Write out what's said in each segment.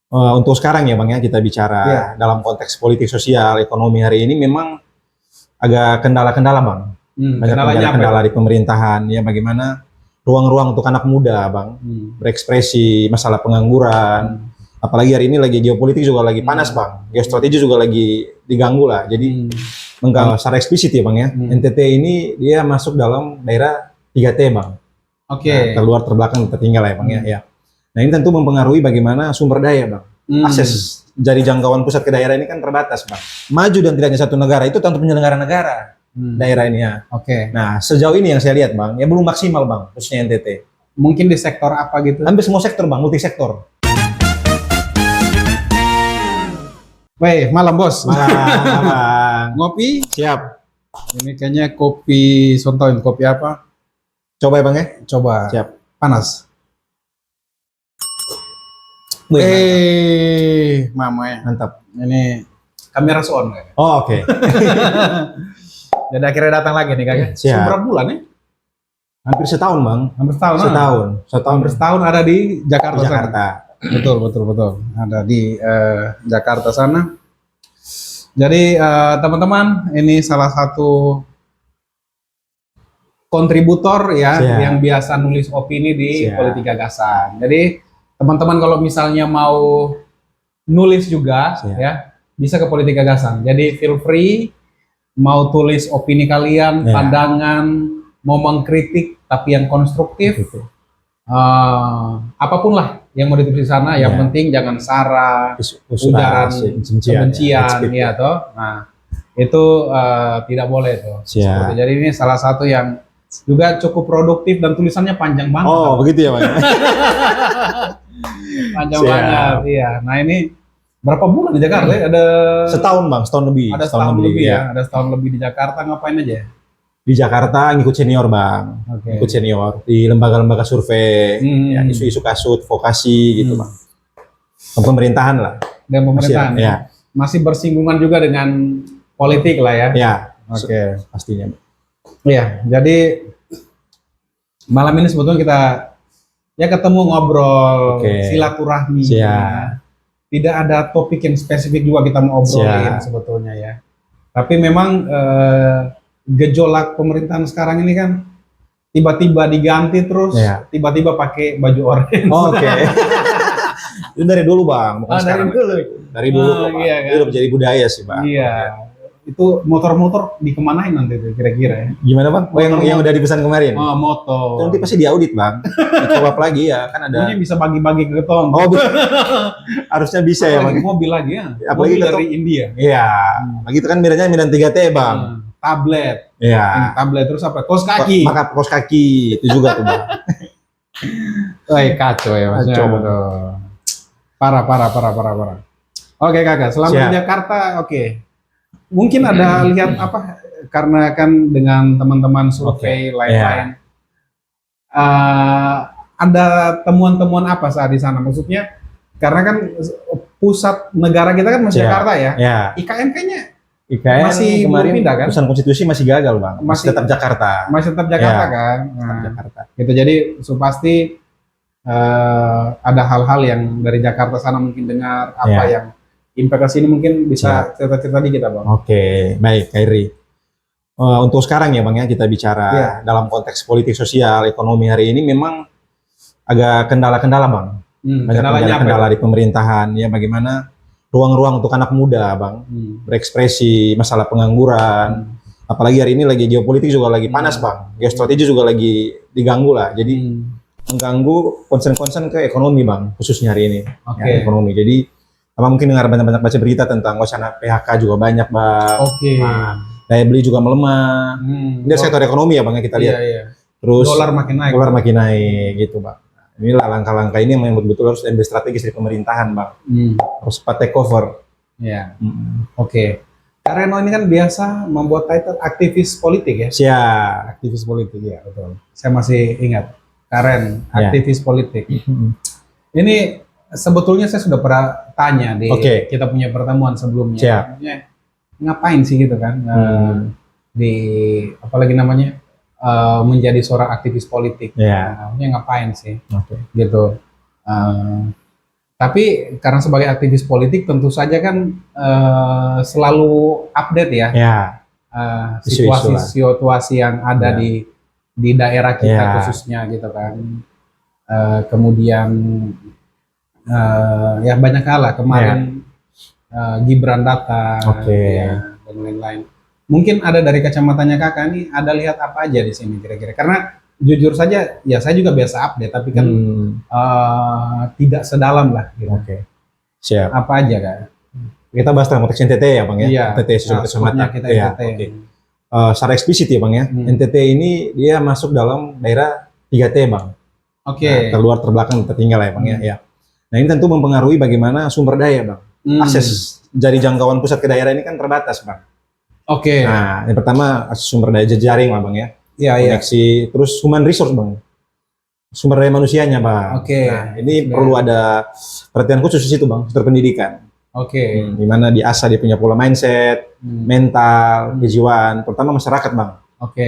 Untuk sekarang ya Bang ya, kita bicara dalam konteks politik sosial ekonomi hari ini memang agak kendala-kendala Bang. Banyak kendala di pemerintahan ya, bagaimana ruang-ruang untuk anak muda Bang berekspresi, masalah pengangguran. Apalagi hari ini lagi geopolitik juga lagi panas Bang. Geostrategi juga lagi diganggu lah. Jadi mengganggu secara eksplisit ya Bang ya. NTT ini dia masuk dalam daerah 3T Bang. Nah, terluar, terbelakang, tertinggal ya Bang ya. Nah ini tentu mempengaruhi bagaimana sumber daya Bang. Akses dari jangkauan pusat ke daerah ini kan terbatas Bang. Maju dan tidaknya satu negara itu tentu penyelenggara negara daerah ini ya. Nah sejauh ini yang saya lihat Bang, ya belum maksimal Bang, khususnya NTT. Mungkin di sektor apa gitu? Hampir semua sektor Bang, multisektor. Weh, malam bos. Malam. Ngopi? Siap. Ini kayaknya kopi Sontoin, kopi apa? Coba ya Bang ya? Coba. Siap. Panas. Mama ya. Mantap. Ini kamera on. Oh oke. Jadi akhirnya datang lagi nih kakak. Siap. Berapa bulan ya? Hampir setahun Bang. Hampir setahun. Hampir setahun ada di Jakarta. Di Jakarta. Betul. Ada di Jakarta sana. Jadi teman-teman, ini salah satu kontributor ya yang biasa nulis opini di Politik Gagasan. Jadi teman-teman kalau misalnya mau nulis juga ya bisa ke Politik Gagasan. Jadi feel free mau tulis opini kalian, pandangan, mau mengkritik tapi yang konstruktif. Apapun lah yang mau ditulis di sana, yang penting jangan sara, ujaran kebencian ya toh. Nah, itu tidak boleh tuh. Jadi ini salah satu yang juga cukup produktif dan tulisannya panjang banget. Oh, begitu ya Pak. Panjang banget, iya. Nah ini berapa bulan di Jakarta ya? Ada setahun Bang, setahun lebih. Ada setahun lebih ya. Ada setahun lebih di Jakarta, ngapain aja? Di Jakarta ngikut senior Bang, ngikut senior di lembaga-lembaga survei, ya, isu-isu kasut, vokasi gitu Bang. Pemerintahan lah. Dan pemerintahan ya. Masih bersinggungan juga dengan politik lah ya. Ya, pastinya. Iya, jadi malam ini sebetulnya kita ya ketemu ngobrol, silaturahmi. Tidak ada topik yang spesifik juga kita mau obrolin sebetulnya ya. Tapi memang gejolak pemerintahan sekarang ini kan tiba-tiba diganti terus, tiba-tiba pakai baju oranye. Itu dari dulu Bang, bukan sekarang. Dari dulu Bang. Iya, kan? Itu udah menjadi budaya sih Bang. Iya. Itu motor-motor dikemanain nanti tuh kira-kira ya? Gimana Bang? Oh yang udah dipesan kemarin? Oh motor. Itu nanti pasti diaudit Bang. Dijawab lagi ya, kan ada. Mungkin bisa bagi-bagi ke ketong. Oh harusnya bisa ya Bang. Mobil lagi ya? Apalagi mobil dari India. Iya. Lagi itu kan miranya Milan 3T Bang. Tablet. Iya. Tablet terus apa? Kos kaki. Maka kos kaki itu juga tuh Bang. Kacau ya Mas. Parah. Oke kakak, selama di Jakarta mungkin ada lihat apa, karena kan dengan teman-teman survei lain-lain, ada temuan-temuan apa saat di sana? Maksudnya karena kan pusat negara kita kan masih Jakarta ya. IKN kayaknya masih kemarin pindah kan? Putusan konstitusi masih gagal Bang. Masih tetap Jakarta. Masih tetap Jakarta kan? Tetap Jakarta. Gitu, jadi pasti ada hal-hal yang dari Jakarta sana mungkin dengar apa yang implikasi ini mungkin bisa cerita-cerita dikit Bang. Oke, baik Kairi. Untuk sekarang ya Bang ya, kita bicara dalam konteks politik sosial ekonomi hari ini memang agak kendala-kendala Bang. Banyak kendala di pemerintahan ya, bagaimana ruang-ruang untuk anak muda Bang berekspresi, masalah pengangguran. Apalagi hari ini lagi geopolitik juga lagi panas Bang. Geostrategi juga lagi diganggu lah. Jadi mengganggu concern ke ekonomi Bang, khususnya hari ini. Ya, ekonomi. Jadi Abang mungkin dengar banyak baca berita tentang wacana PHK juga banyak Bang. Nah, daya beli juga melemah. Ini sektor ekonomi ya Bang yang kita lihat. Terus dolar makin naik gitu Bang. Nah, inilah langkah-langkah ini yang betul-betul harus ambil strategis dari pemerintahan Bang. Harus cepat take over. Karena ini kan biasa membuat title aktivis politik ya. Aktivis politik ya, betul. Saya masih ingat Karen, aktivis politik. Ini sebetulnya saya sudah pernah tanya di kita punya pertemuan sebelumnya. Ngapain sih gitu kan? Di apalagi namanya menjadi seorang aktivis politik. Ngapain sih? Gitu. Tapi karena sebagai aktivis politik tentu saja kan selalu update ya, situasi yang ada di daerah kita khususnya gitu kan. Kemudian ya banyak hal lah kemarin Gibran datang dan lain-lain. Mungkin ada dari kacamatanya kakak nih, ada lihat apa aja di sini kira-kira? Karena jujur saja, ya saya juga biasa update, tapi kan tidak sedalam lah. Gitu. Siap. Apa aja kak? Kita bahas tentang konteks NTT ya bang ya. Iya. NTT Sumatera Selatan. Kita NTT. Secara eksplisit ya bang ya. NTT ini dia masuk dalam daerah 3T bang. Nah, terluar, terbelakang, tertinggal ya bang ya. Nah ini tentu mempengaruhi bagaimana sumber daya bang. Akses dari jangkauan pusat ke daerah ini kan terbatas bang. Nah, yang pertama sumber daya jejaring lah bang ya. Koneksi, terus human resource bang. Sumber daya manusianya bang. Nah, ini perlu ada perhatian khusus di situ bang, sektor pendidikan. Di mana diasah dia punya pola mindset, mental, kejiwaan, terutama masyarakat bang.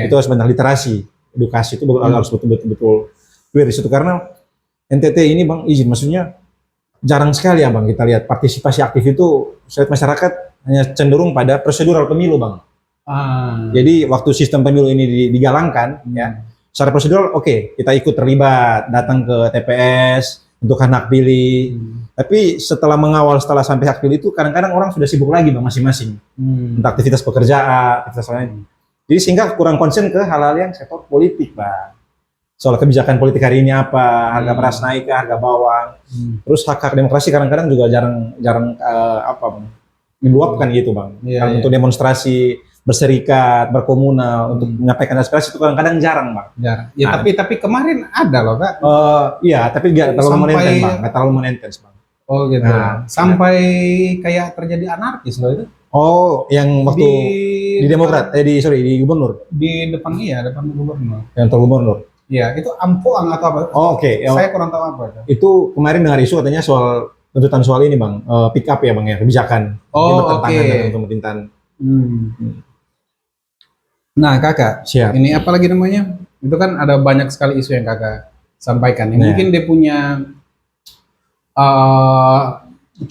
Itu harus banyak literasi, edukasi itu harus betul-betul clear di situ karena NTT ini bang izin, maksudnya jarang sekali ya bang kita lihat partisipasi aktif itu. Saya lihat masyarakat hanya cenderung pada prosedural pemilu bang. Jadi waktu sistem pemilu ini digalangkan ya, secara prosedural kita ikut terlibat, datang ke TPS untuk hak pilih. Tapi setelah mengawal, setelah sampai hak pilih itu kadang-kadang orang sudah sibuk lagi bang masing-masing untuk aktivitas pekerjaan, aktivitas lain. Jadi sehingga kurang konsen ke hal-hal yang sektor politik bang. Soal kebijakan politik hari ini apa, harga beras naik, harga bawang, terus hak-hak demokrasi kadang-kadang juga jarang diluapkan gitu bang. Untuk demonstrasi, berserikat, berkomunal, untuk menyampaikan aspirasi itu kadang-kadang jarang bang. Ya tapi kemarin ada loh kak. Iya, tapi nggak terlalu menenten bang, nggak terlalu menenten bang. Gitu. Nah, sampai kayak terjadi anarkis loh itu. Yang waktu di Demokrat, di gubernur. Di depan gubernur. Yang gubernur. Iya, itu ampuang atau apa? Saya kurang tahu apa itu. Itu kemarin dengar isu katanya soal tuntutan soal ini bang, pick up ya bang ya, kebijakan. Bertentangan dengan pemerintahan. Nah kakak, ini apa lagi namanya? Itu kan ada banyak sekali isu yang kakak sampaikan. Mungkin dia punya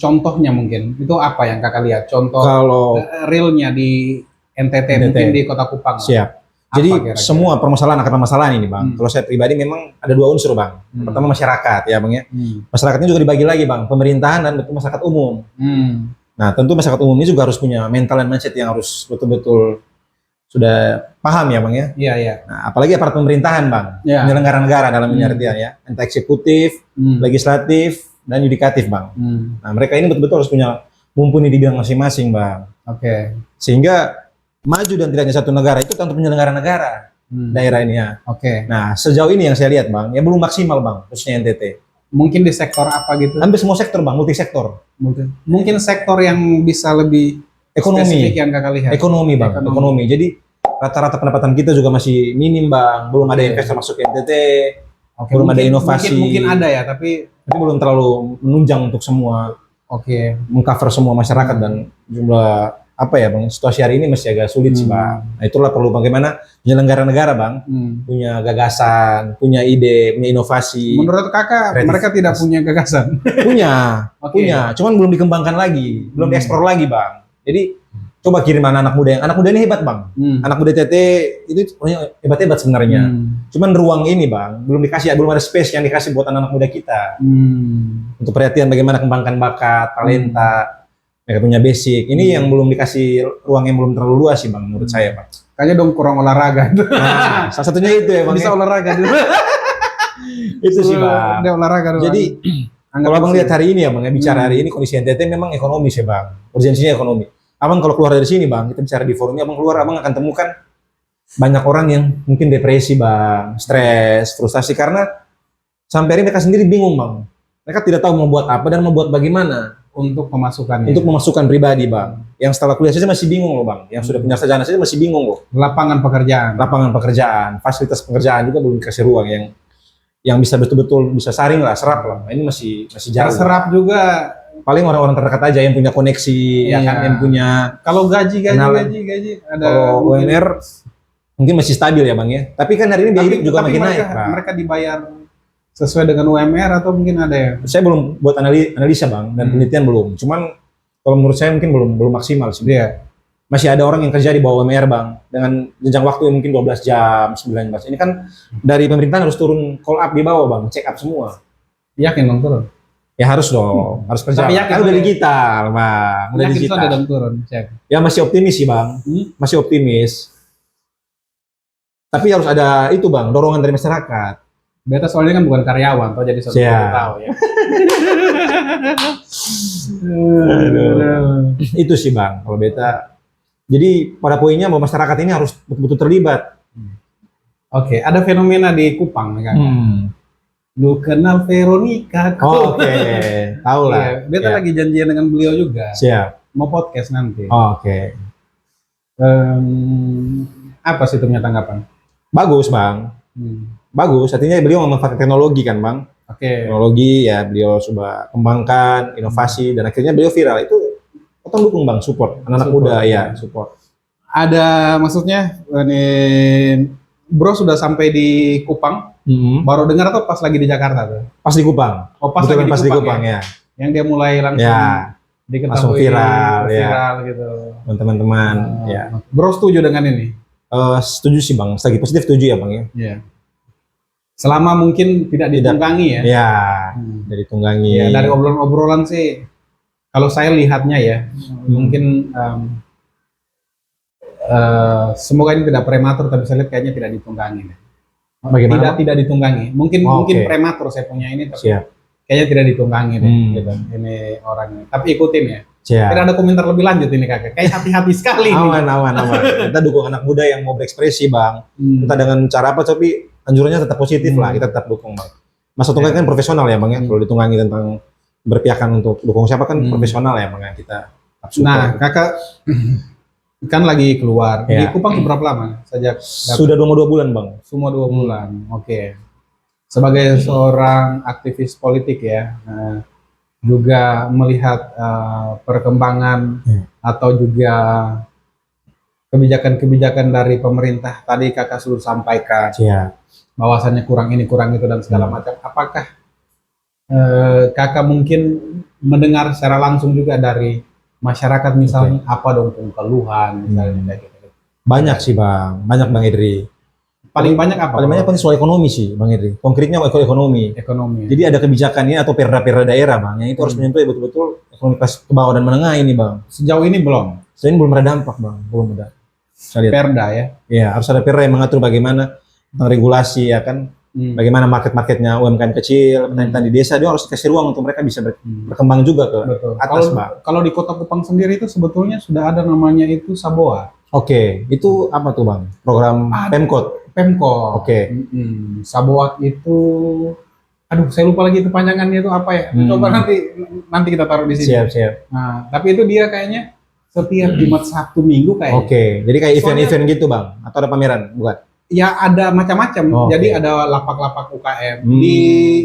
contohnya mungkin. Itu apa yang kakak lihat? Contoh realnya di NTT. Mungkin di Kota Kupang. Siap. Jadi semua permasalahan ini bang, kalau saya pribadi memang ada dua unsur bang. Pertama masyarakat ya bang ya. Masyarakatnya juga dibagi lagi bang, pemerintahan dan masyarakat umum. Nah tentu masyarakat umum ini juga harus punya mental dan mindset yang harus betul-betul sudah paham ya bang ya. Nah, apalagi aparat pemerintahan bang, penyelenggara negara dalam ini artian ya, entah eksekutif, legislatif dan yudikatif bang. Nah mereka ini betul-betul harus punya mumpuni di bidang masing-masing bang. Sehingga maju dan tidaknya satu negara itu untuk penyelenggara negara daerah ini ya. Nah sejauh ini yang saya lihat bang, ya belum maksimal bang, khususnya NTT. Mungkin di sektor apa gitu? Hampir semua sektor bang, multisektor. Mungkin sektor yang bisa lebih spesifik yang kakak lihat. Ekonomi bang, ekonomi. Jadi rata-rata pendapatan kita juga masih minim bang, belum ada investor masuk ke NTT, belum ada inovasi. Mungkin ada ya, tapi belum terlalu menunjang untuk semua. Mengcover semua masyarakat dan jumlah bang, situasi hari ini masih agak sulit sih bang. Nah itulah perlu bagaimana penyelenggara negara bang punya gagasan, punya ide, punya inovasi. Menurut kakak mereka tidak punya gagasan? Punya, cuman belum dikembangkan lagi, belum diekspor lagi bang. Jadi coba kirim anak muda ini hebat bang. Anak muda TT itu hebat sebenarnya. Cuman ruang ini bang belum ada space yang dikasih buat anak muda kita untuk perhatian bagaimana kembangkan bakat, talenta. Mereka punya basic. Ini yang belum dikasih ruang yang belum terlalu luas sih bang, menurut saya bang. Kayaknya dong kurang olahraga. Nah, salah satunya itu ya bang. Bisa olahraga dulu. Itu sih bang. Dia olahraga dulu. Jadi kalau abang lihat hari ini ya bang, bicara hari ini kondisi NTT memang ekonomis ya bang. Urgensinya ekonomi. Abang kalau keluar dari sini bang, kita bicara di forum ini, abang keluar, abang akan temukan banyak orang yang mungkin depresi bang, stres, frustasi karena sampai hari mereka sendiri bingung bang. Mereka tidak tahu mau buat apa dan mau buat bagaimana. Untuk pemasukan pribadi bang, yang setelah kuliah saja masih bingung loh bang, yang sudah punya sarjana saja masih bingung loh. Lapangan pekerjaan, fasilitas pekerjaan juga belum dikasih ruang yang bisa betul-betul bisa saring lah, serap lah. Ini masih jauh. Serap juga. Paling orang-orang terdekat aja yang punya koneksi, ya kan, yang punya. Kalau gaji ada. Kalau UMR mungkin masih stabil ya bang ya. Tapi kan hari ini biaya hidup juga makin naik. Mereka dibayar sesuai dengan UMR atau mungkin ada yang? Saya belum buat analisa bang dan penelitian belum. Cuman kalau menurut saya mungkin belum maksimal sih. Iya. Masih ada orang yang kerja di bawah UMR bang dengan jenjang waktu yang mungkin 12 jam, 9 jam. Ini kan dari pemerintahan harus turun call up di bawah bang, check up semua. Yakin dong turun? Ya harus dong, harus kerja. Tapi yakin kan udah digital bang, udah yakin digital. Yakin turun, cek. Ya masih optimis sih bang, masih optimis. Tapi harus ada itu bang, dorongan dari masyarakat. Beta soalnya kan bukan karyawan, toh jadi sesuatu tahu ya. Itu sih bang, kalau beta. Jadi pada poinnya bahwa masyarakat ini harus betul-betul terlibat. Oke, ada fenomena di Kupang kan? Lu kenal Veronica? Oke, tahu lah. Iya, beta lagi janjian dengan beliau juga. Siap. Mau podcast nanti. Oke. Apa sih itu punya tanggapan? Bagus bang. Bagus, artinya beliau memanfaatkan teknologi kan bang. Teknologi ya beliau coba kembangkan, inovasi dan akhirnya beliau viral. Itu potong dukung bang, support anak-anak muda ya, support. Ada maksudnya ini bro sudah sampai di Kupang, baru dengar atau pas lagi di Jakarta tuh? Pas di Kupang. Oh pas betul, lagi pas di Kupang ya. Yang dia mulai langsung diketahui langsung viral gitu. Teman-teman ya. Bro setuju dengan ini? Setuju sih bang, lagi positif setuju ya bang ya. Iya. Selama mungkin tidak ditunggangi ya. Iya, tidak ditunggangi. Ya, dari obrolan-obrolan sih, kalau saya lihatnya ya, mungkin semoga ini tidak prematur, tapi saya lihat kayaknya tidak ditunggangi. Bagaimana? Tidak ditunggangi. Mungkin prematur saya punya ini, tapi kayaknya tidak ditunggangi deh. Gitu. Ini orangnya. Tapi ikutin ya. Tidak ada komentar lebih lanjut ini kakak. Kayak hati-hati sekali. Aman. Kita dukung anak muda yang mau berekspresi bang. Kita dengan cara apa? Tapi anjurannya tetap positif lah. Kita tetap dukung bang. Masa tunggangi kan profesional ya bang ya. Kalau ditunggangi tentang berpihakan untuk dukung siapa kan profesional ya bang ya kita. Nah kakak kan lagi keluar. Di Kupang berapa lama? Sejak sudah 2 bulan bang. Semua 2 bulan. Oke. Sebagai seorang aktivis politik ya. Juga melihat perkembangan atau juga kebijakan-kebijakan dari pemerintah tadi kakak sudah sampaikan bahwasannya kurang ini kurang itu dan segala macam. Apakah kakak mungkin mendengar secara langsung juga dari masyarakat misalnya apa dong keluhan misalnya gitu? Banyak sih bang, banyak bang Idri. Paling banyak apa? Paling banyak soal ekonomi sih Bang Idri. Konkretnya ekonomi. Jadi ada kebijakan ini atau perda-perda daerah Bang, yang itu harus menyentuh betul-betul ekonomi kelas ke bawah dan menengah ini Bang. Sejauh ini belum? Sejauh ini belum ada dampak Bang, belum ada. Perda ya? Iya, harus ada perda yang mengatur bagaimana tentang regulasi ya kan. Bagaimana market-marketnya UMKM kecil, petani di desa, dia harus kasih ruang untuk mereka bisa berkembang juga ke atas Bang. Kalau di Kota Kupang sendiri itu sebetulnya sudah ada namanya itu Saboa. Oke, itu apa tuh Bang? Program Pemkot. Oke. Saboa itu, aduh saya lupa lagi itu panjangannya itu apa ya. Coba nanti kita taruh di sini. Siap. Nah, tapi itu dia kayaknya setiap Jumat Sabtu Minggu kayaknya. Oke, jadi kayak event-event gitu Bang, atau ada pameran, bukan? Ya ada macam-macam. Jadi ada lapak-lapak UKM di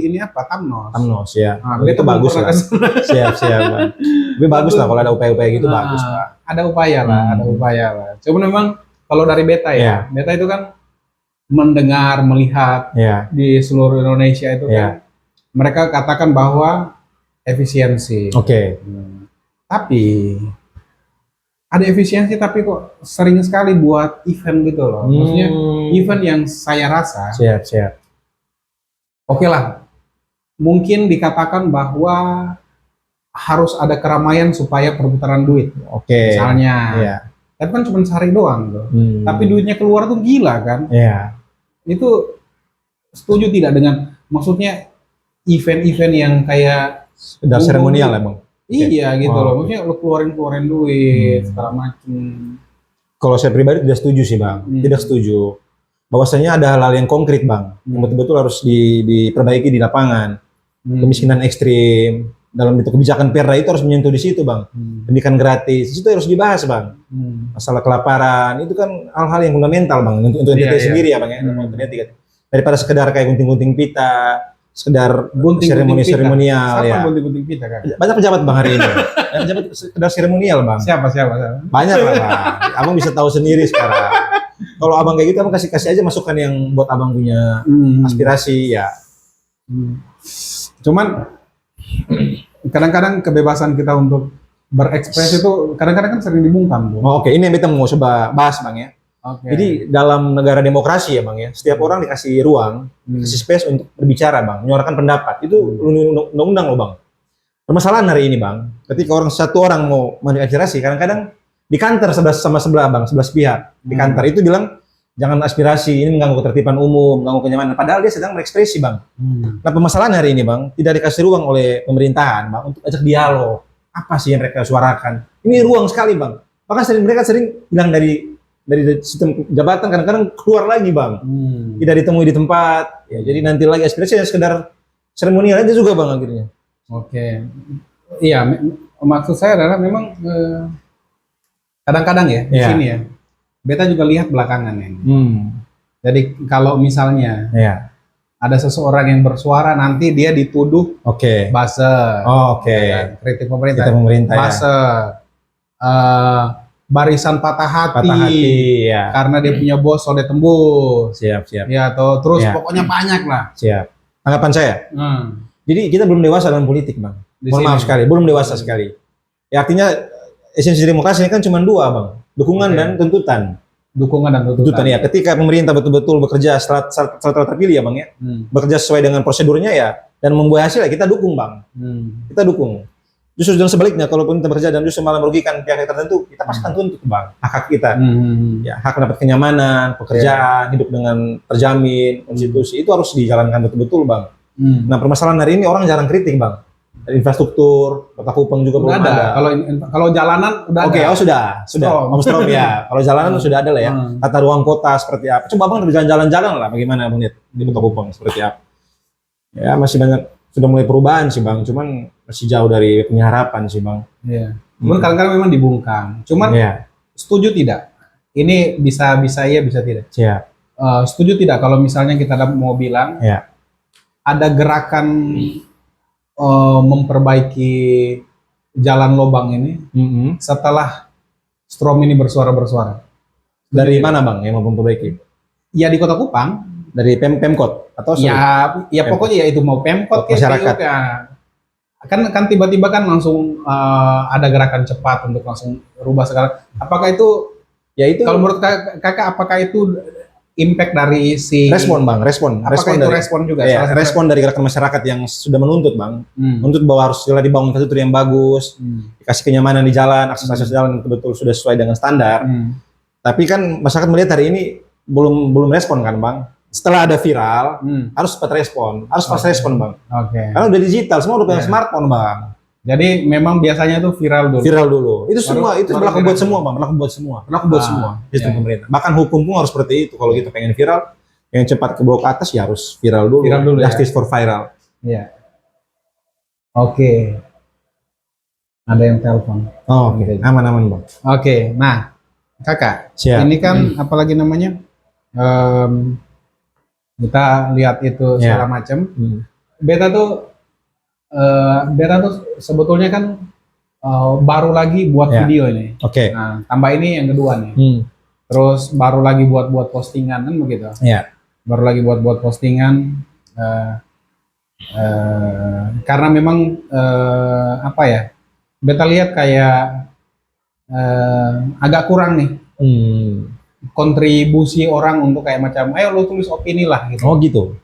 ini apa Tamnos ya. Nah, itu bagus lah. Siap Bang. Lebih bagus lah kalau ada upaya-upaya gitu bagus lah. Ada upaya lah. Cuma memang kalau dari Beta ya, Beta itu kan mendengar, melihat di seluruh Indonesia itu kan mereka katakan bahwa efisiensi. Tapi ada efisiensi tapi kok sering sekali buat event gitu loh. Maksudnya event yang saya rasa oke lah. Mungkin dikatakan bahwa harus ada keramaian supaya perputaran duit. Misalnya. Tapi kan cuma sehari doang tuh. Tapi duitnya keluar tuh gila kan? Itu setuju tidak dengan maksudnya event-event yang kayak sekedar seremonial ya Bang? Iya gitu loh, maksudnya lu keluarin duit segala macam. Kalau saya pribadi tidak setuju sih Bang, tidak setuju. Bahwasanya ada hal-hal yang konkret Bang, yang betul-betul harus diperbaiki di lapangan. Kemiskinan ekstrim, dalam bentuk kebijakan perda itu harus menyentuh di situ Bang. Pendidikan gratis, di situ harus dibahas Bang. Masalah kelaparan, itu kan hal-hal yang fundamental Bang, untuk NTT sendiri ya Bang ya. Daripada sekedar kayak gunting-gunting pita, sekedar seremonial ya. Gunting-gunting pita kan? Banyak pejabat Bang hari ini. Pejabat sekedar seremonial Bang. Siapa? Banyak lah Bang. Abang bisa tahu sendiri sekarang. Kalau Abang kayak gitu, Abang kasih aja masukan yang buat Abang punya aspirasi ya. Cuman kadang-kadang kebebasan kita untuk berekspresi itu kadang-kadang kan sering dibungkam. Oke, ini yang kita mau coba bahas Bang ya. Jadi dalam negara demokrasi ya Bang ya, setiap orang dikasih ruang, dikasih space untuk berbicara Bang, menyuarakan pendapat. Itu undang-undang loh Bang. Permasalahan hari ini Bang, ketika satu orang mau mengaspirasi, kadang-kadang di kantor sebelah Bang, sebelah pihak di kantor itu bilang jangan aspirasi, ini mengganggu ketertiban umum, mengganggu kenyamanan. Padahal dia sedang berekspresi Bang. Nah permasalahan hari ini Bang, tidak dikasih ruang oleh pemerintahan Bang untuk ajak dialog. Apa sih yang mereka suarakan? Ini ruang sekali Bang. Bahkan mereka sering bilang dari sistem jabatan kadang-kadang keluar lagi Bang. Tidak ditemui di tempat. Ya, jadi nanti lagi aspirasi ya sekedar seremonial aja juga Bang akhirnya. Oke. Iya, maksud saya adalah memang kadang-kadang ya di sini ya. Beta juga lihat belakangan ini. Jadi kalau misalnya ada seseorang yang bersuara nanti dia dituduh buzzer. Kritik pemerintah. Buzzer. Barisan patah hati karena dia punya bos Sode Tembus. Siap. Ya, terus pokoknya banyak lah. Siap. Tanggapan saya. Jadi kita belum dewasa dalam politik, Bang. Mohon maaf sekali, belum dewasa sekali. Ya artinya esensi demokrasi ini kan cuma dua, Bang. Dukungan dan tuntutan. Dukungan dan tuntutan. Ya, ketika pemerintah betul-betul bekerja setelah terpilih ya, Bang ya. Bekerja sesuai dengan prosedurnya ya dan membuat hasil ya kita dukung, Bang. Kita dukung. Justru dan sebaliknya, kalau pemerintah bekerja dan justru malah merugikan pihak tertentu, kita pastikan tuntut Bang, hak kita. Ya, hak mendapat kenyamanan, pekerjaan, hidup dengan terjamin, konstitusi itu harus dijalankan betul-betul Bang. Nah permasalahan hari ini orang jarang kritik Bang. Infrastruktur, kota Kupang juga belum ada. Kalau jalanan udah ada. Sudah. Omstrom ya. Kalau jalanan sudah ada lah ya. Tata ruang kota seperti apa. Coba Bang jalan-jalan lah bagaimana Bang lihat di kota Kupang seperti apa. Ya masih banyak, sudah mulai perubahan sih Bang, cuman masih jauh dari punya harapan sih Bang. Iya. Cuman kadang-kadang memang dibungkam. Cuman setuju tidak? Ini bisa iya, bisa tidak. Siap. Setuju tidak kalau misalnya kita mau bilang ada gerakan memperbaiki jalan lobang ini setelah Strom ini bersuara. Dari mana Bang yang memperbaiki? Ya di Kota Kupang. Dari Pemkot atau ya pokoknya ya itu mau Pemkot masyarakat. Kan tiba-tiba kan langsung ada gerakan cepat untuk langsung rubah segala. Apakah itu kalau menurut kakak apakah itu impact dari respon Bang, respon juga respon dari gerakan masyarakat yang sudah menuntut Bang, menuntut bahwa harus segera dibangun infrastruktur yang bagus, dikasih kenyamanan di jalan, akses jalan betul-betul sudah sesuai dengan standar. Tapi kan masyarakat melihat hari ini belum respon kan Bang. Setelah ada viral, harus cepat respon, harus fast respon Bang. Karena udah digital, semua udah punya smartphone Bang. Jadi memang biasanya tuh viral dulu. Itu semua itu berlaku buat semua Bang, berlaku buat semua sistem pemerintah. Bahkan hukum pun harus seperti itu. Kalau kita pengen viral, yang cepat ke blok atas ya harus viral dulu. Justice for viral. Iya. Oke. Ada yang telepon. Oke. Aman Bang. Oke. Nah, kakak, ini kan apalagi namanya? Kita lihat itu segala macam. Beta tuh sebetulnya kan baru lagi buat video ini. Nah, tambah ini yang kedua nih. Terus baru lagi buat postingan kan begitu. Baru lagi buat postingan karena memang apa ya? Beta lihat kayak agak kurang nih. Kontribusi orang untuk kayak macam ayo lu tulis opini lah gitu. Oh gitu.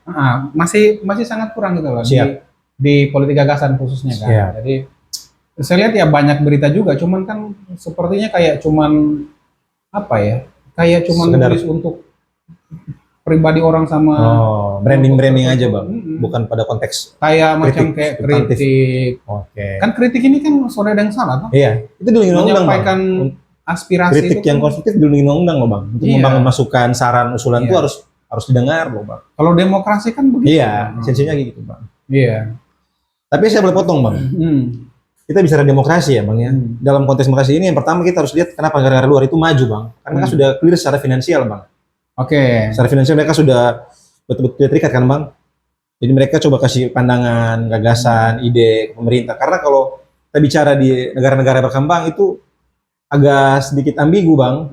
Masih sangat kurang gitu loh di politik gagasan khususnya kan. Jadi saya lihat ya banyak berita juga, cuman kan sepertinya kayak cuman apa ya? Kayak cuman nulis untuk pribadi orang sama branding aja Bang. Bukan pada konteks kayak macam kayak kritik. Kan kritik ini kan soalnya ada yang salah Bang. Iya, itu dilindungi undang-undang Bang. Aspirasi kritik yang konstruktif dilindungi undang-undang loh Bang. Untuk membangun masukan, saran, usulan itu harus didengar loh Bang. Kalau demokrasi kan begitu. Iya, esensinya gitu Bang. Iya. Tapi saya boleh potong Bang. Kita bicara demokrasi ya Bang ya. Dalam konteks demokrasi ini yang pertama kita harus lihat kenapa negara luar itu maju Bang. Karena mereka sudah clear secara finansial Bang. Secara finansial mereka sudah betul-betul terikat kan Bang. Jadi mereka coba kasih pandangan, gagasan, ide ke pemerintah. Karena kalau kita bicara di negara-negara berkembang itu agak sedikit ambigu Bang.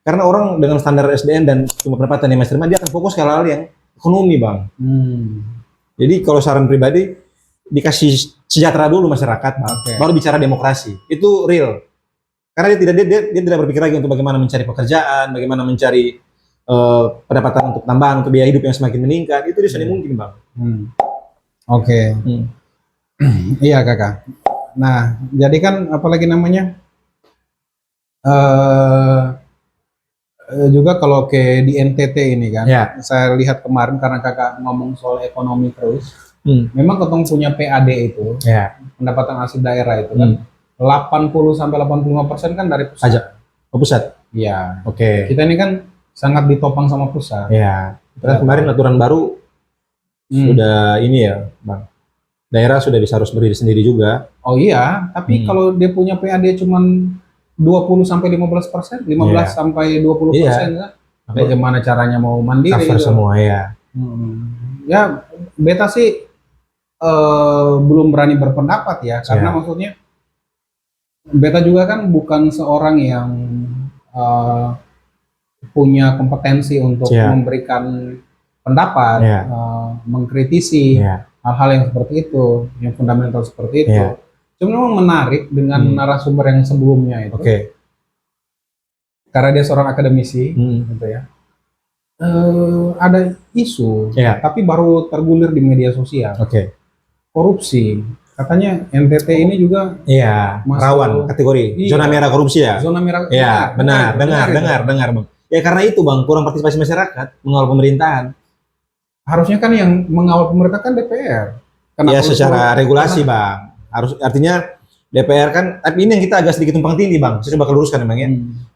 Karena orang dengan standar SDM dan cuma pendapatan yang masih rendah, dia akan fokus ke hal-hal yang ekonomi Bang. Jadi kalau saran pribadi dikasih sejahtera dulu masyarakat, baru bicara demokrasi. Itu real. Karena dia tidak berpikir lagi untuk bagaimana mencari pekerjaan, bagaimana mencari pendapatan untuk tambahan, untuk biaya hidup yang semakin meningkat. Itu bisa mungkin, Bang. Iya, Kakak. Nah, jadi kan apalagi namanya juga kalau ke di NTT ini kan, saya lihat kemarin karena Kakak ngomong soal ekonomi terus, memang ketong punya PAD itu, pendapatan asli daerah itu kan 80-85% kan dari pusat. Pusat. Iya. Kita ini kan sangat ditopang sama pusat. Iya. Terus kemarin aturan baru sudah ini ya, Bang. Daerah sudah bisa harus berdiri sendiri juga. Oh iya, tapi kalau dia punya PAD cuman 20-15%, 15-20%, kan? Bagaimana caranya mau mandiri? Cover semua ya. Ya, beta sih belum berani berpendapat ya, karena maksudnya beta juga kan bukan seorang yang punya kompetensi untuk memberikan pendapat, mengkritisi hal-hal yang seperti itu, yang fundamental seperti itu. Cuma memang menarik dengan narasumber yang sebelumnya itu. Karena dia seorang akademisi, gitu ya. Ada isu, tapi baru tergulir di media sosial. Korupsi. Katanya NTT ini juga rawan kategori zona merah korupsi ya. Zona merah. Iya, benar, dengar, Bang. Ya karena itu, Bang, kurang partisipasi masyarakat mengawal pemerintahan. Harusnya kan yang mengawal pemerintah kan DPR. Ya secara regulasi, Bang. Artinya DPR kan, tapi ini yang kita agak sedikit tumpang tindih, Bang. Saya coba luruskan, Bang ya.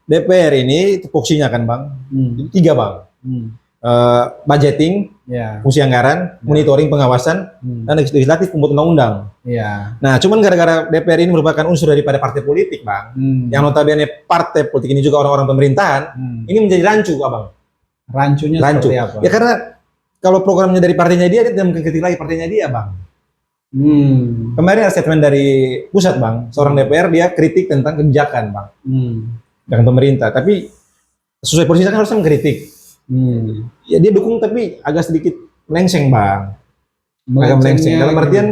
DPR ini tupoksinya kan, Bang. 3, Bang. Budgeting, fungsi anggaran, monitoring pengawasan, dan legislatif pembuat undang-undang. Nah, cuman gara-gara DPR ini merupakan unsur daripada partai politik, Bang. Yang notabene partai politik ini juga orang-orang pemerintahan, ini menjadi rancu, Abang. Rancunya seperti apa? Ya karena kalau programnya dari partainya dia tidak mungkin kritik lagi partainya dia, Bang. Kemarin ada statement dari pusat, Bang. Seorang DPR dia kritik tentang kebijakan, Bang. Dengan pemerintah. Tapi sesuai posisinya kan harusnya mengkritik. Ya dia dukung tapi agak sedikit melenceng, Bang. Agak melenceng. Dalam artian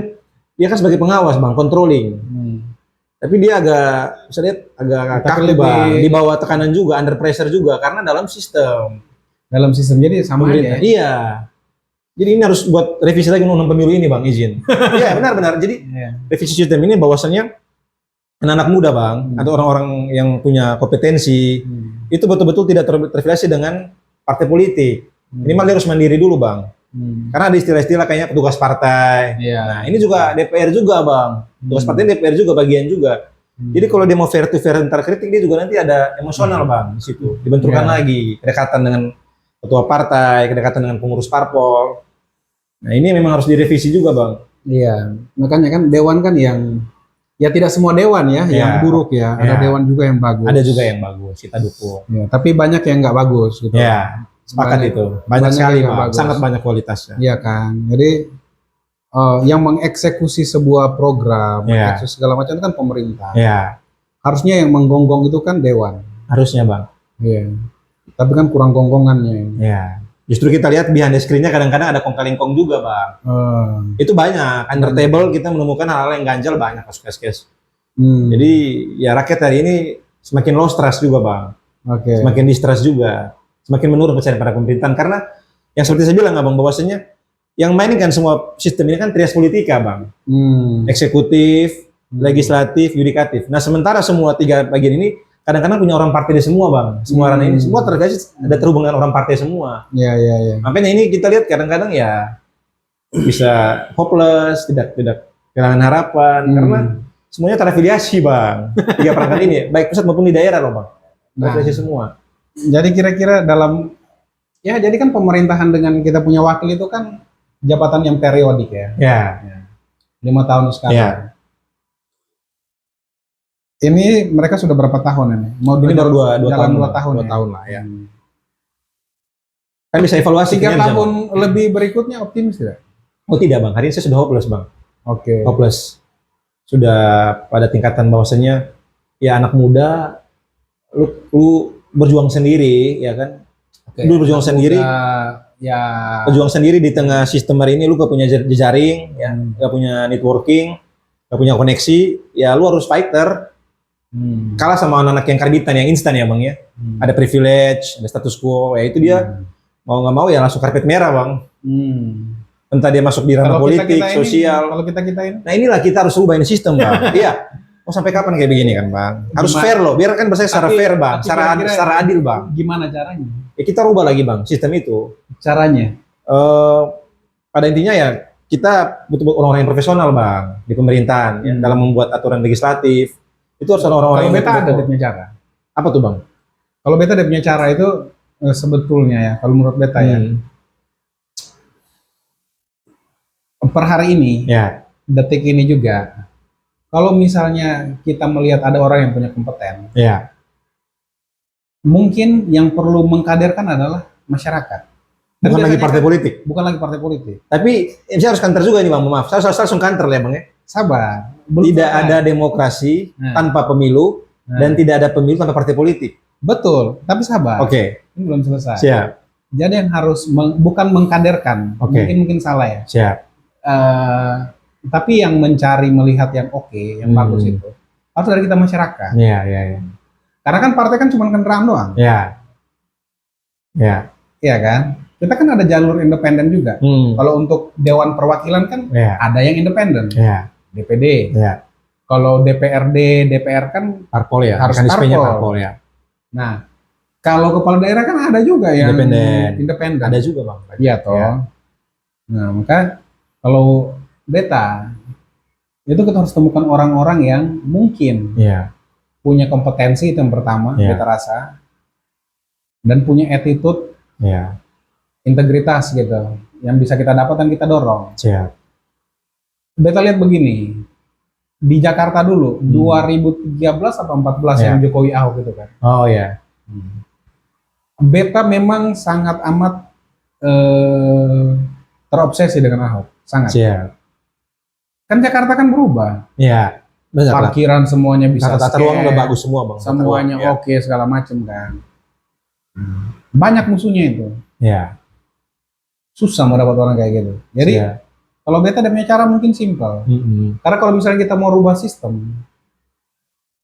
dia kan sebagai pengawas, Bang, controlling. Tapi dia agak, bisa lihat agak kaku, Bang. Di bawah tekanan juga, under pressure juga karena dalam sistem. Jadi sama aja. Iya. Jadi ini harus buat revisi lagi undang-undang pemilu ini, Bang, izin. Iya, benar. Jadi revisi sistem ini bahwasannya anak-anak muda, Bang, atau orang-orang yang punya kompetensi itu betul-betul tidak terafiliasi dengan partai politik. Minimal dia harus mandiri dulu, Bang. Karena ada istilah-istilah kayaknya petugas partai. Nah, ini juga DPR juga, Bang. Petugas partai DPR juga bagian juga. Jadi kalau dia mau fair to fair antar kritik, dia juga nanti ada emosional, Bang, di situ. Dibenturkan lagi kedekatan dengan ketua partai, kedekatan dengan pengurus parpol. Nah, ini memang harus direvisi juga, Bang. Iya, makanya kan dewan kan yang ya tidak semua dewan ya yang buruk ya. Ada dewan juga yang bagus. Ada juga yang bagus, kita dukung. Ya, tapi banyak yang nggak bagus gitu. Ya, sepakat itu. Banyak sekali, Bang. Sangat banyak kualitasnya. Iya kan. Jadi yang mengeksekusi sebuah program, mengeksekusi segala macam itu kan pemerintah. Harusnya yang menggonggong itu kan dewan. Harusnya, Bang. Iya. Tapi kan kurang gonggongannya. Iya. Justru kita lihat behind the screen-nya kadang-kadang ada kong-kali-kong juga, Bang. Itu banyak. Under table kita menemukan hal-hal yang ganjal banyak kasus-kasus. Jadi ya rakyat hari ini semakin low stress juga, Bang. Semakin distress juga. Semakin menurun kepercayaan pada pemerintahan. Karena yang seperti saya bilang, Bang, bahwasanya yang main kan semua sistem ini kan trias politika, Bang. Eksekutif, legislatif, yudikatif. Nah, sementara semua 3 bagian ini kadang-kadang punya orang partai semua, Bang. Semua ranah ini semua ada terhubungan orang partai semua. Iya. Makanya ini kita lihat kadang-kadang ya bisa hopeless, tidak kehilangan harapan karena semuanya terafiliasi, Bang. 3 perangkat ini, baik pusat maupun di daerah loh, Bang. Terafiliasi semua. Jadi kira-kira jadi kan pemerintahan dengan kita punya wakil itu kan jabatan yang periodik ya. 5 tahun sekali. Ini mereka sudah berapa tahun ini? Ini baru 2 tahun. 2 tahun. 2 tahun lah ya. Kan bisa evaluasi 3 tahun lebih berikutnya optimis tidak? Oh tidak, Bang. Hari ini saya sudah hopeless, Bang. Hopeless. Sudah pada tingkatan bahwasanya ya anak muda lu berjuang sendiri, ya kan? Lu berjuang sendiri. ya pejuang sendiri di tengah sistem hari ini, lu gak punya jejaring, ya, gak punya networking, gak punya koneksi, ya lu harus fighter. Kalah sama anak-anak yang karbitan, yang instan ya bang ya. Ada privilege, ada status quo, ya itu dia mau nggak mau ya langsung karpet merah bang. Entah dia masuk di ranah politik, sosial. Kalau kita ini. Nah inilah kita harus ubah ini sistem bang. Iya. Mau sampai kapan kayak begini kan bang? Harus fair loh, biar kan bersaing secara fair bang, secara adil bang. Gimana caranya? Ya kita rubah lagi bang sistem itu. Caranya? Pada intinya ya kita butuh orang-orang yang profesional bang di pemerintahan ya, dalam membuat aturan legislatif. Itu harus orang-orang yang beta ada dia punya cara. Apa tuh bang? Kalau beta dia punya cara itu sebetulnya ya, kalau menurut beta ya. Per hari ini, ya, detik ini juga, kalau misalnya kita melihat ada orang yang punya kompeten, ya, mungkin yang perlu mengkaderkan adalah masyarakat. Bukan lagi partai politik. Bukan lagi partai politik. Tapi saya harus kantor juga nih bang, maaf. Saya langsung kantor ya bang ya. Sabar. Tidak ada demokrasi tanpa pemilu dan tidak ada pemilu tanpa partai politik. Betul, tapi sabar. Oke. Ini belum selesai. Siap. Jadi yang harus bukan mengkaderkan, mungkin salah ya. Siap. Tapi yang mencari melihat yang yang bagus itu harus dari kita masyarakat. Iya, iya, iya. Karena kan partai kan cuma kendaraan doang. Iya. Iya. Iya kan? Kita kan ada jalur independen juga. Kalau untuk Dewan Perwakilan kan ada yang independen. Iya. DPD. Iya. Kalau DPRD, DPR kan parpol ya. Harus parpol ya. Nah, kalau kepala daerah kan ada juga yang independen. Ada juga bang. Iya toh. Ya. Nah, maka kalau beta itu kita harus temukan orang-orang yang mungkin punya kompetensi itu yang pertama beta rasa, dan punya attitude, integritas gitu, yang bisa kita dapat dan kita dorong. Siap. Beta lihat begini, di Jakarta dulu 2013 atau 14 yang Jokowi Ahok gitu kan. Oh ya. Beta memang sangat amat terobsesi dengan Ahok, sangat. Siap. Kan Jakarta kan berubah. Iya. Parkiran semuanya bisa. Tata ruang udah bagus semua bang. Semuanya oke segala macam kan. Banyak musuhnya itu. Iya. Susah mau dapat orang kayak gitu. Jadi kalau beta ada punya cara mungkin simpel. Karena kalau misalnya kita mau rubah sistem,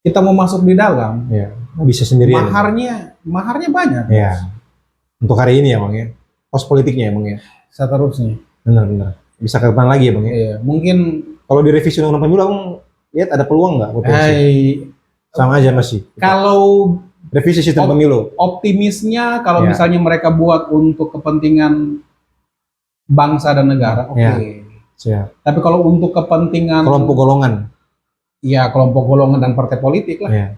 kita mau masuk di dalam, bisa sendirian. Maharnya banyak. Iya. Untuk hari ini ya bang ya. Pos politiknya ya bang ya. Seterusnya. Benar-benar. Bisa ke depan lagi ya bang ya. Iya. Mungkin kalau di revisi undang-undang pemilu, bang lihat ada peluang nggak potensi? Sama aja masih. Kalau revisi sistem pemilu, optimisnya kalau misalnya mereka buat untuk kepentingan bangsa dan negara, Siap. Tapi kalau untuk kepentingan kelompok golongan, ya kelompok golongan dan partai politik lah,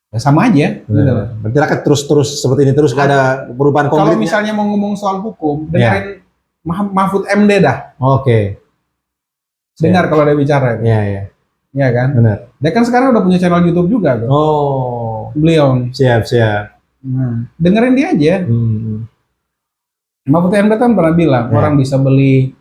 ya sama aja. Gitu. Berarti rakyat terus seperti ini terus, gak ada perubahan konkretnya. Kalau misalnya mau ngomong soal hukum, dengerin Mahfud MD dah. Oke. Dengar kalau dia bicara. Iya. Iya kan? Benar. Dia kan sekarang udah punya channel YouTube juga. Kan? Oh. Beliau nih. Siap. Dengerin dia aja. Mahfud MD kan pernah bilang orang bisa beli